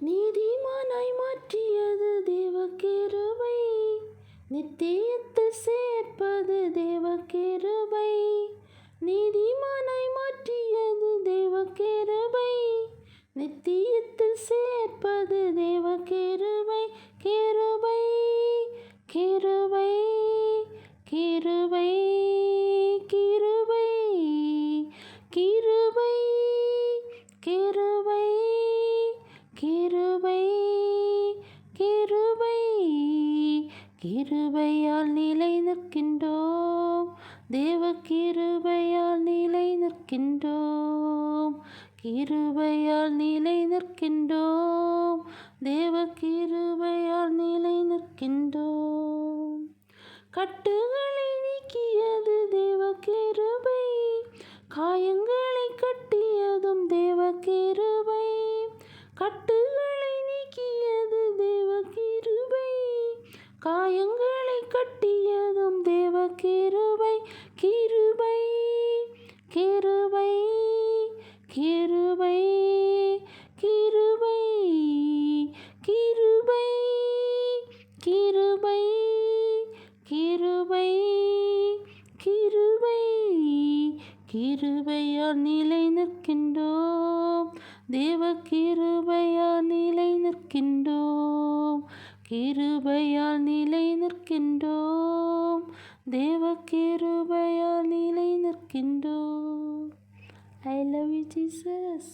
நீதிமானாய் மாற்றியது தேவ கிருபை, நித்தியத்தில் சேர்ப்பது தேவ கிருபை. நீதிமானாய் மாற்றியது தேவ கிருபை, நித்தியத்தில் சேர்ப்பது தேவ கிருபை. கிருபை கிருபை கிருபை கிருபை கிருபை கிருபை கிருபை கிருபை. கிருபையால் நிலை நிற்கின்றோம், தேவ கிருபையால் நிலை நிற்கின்றோம். கிருபையால் நிலை நிற்கின்றோம், தேவ கிருபையால் நிலை நிற்கின்றோம். கட்டுகளை நீக்கியது தேவ கிருபை, காயங்களை கட்டியதும் தேவ கிருபை. கட்டுகளை நீக்கியது தேவ கிருபை, காயங்களை கட்டியதும் தேவ கிருபை. கிருபை கிருபை கிருபை கிருபை கிருபை கிருபை கிருபை கிருபை. கிருபையால் நிலை நிற்கின்றோம், தேவ கிருபையால் நிலை நிற்கின்றோம். கிருபையால் நிலை நிற்கின்றோம், தேவ கிருபையால் நிலை நிற்கின்றோம். I love you, Jesus.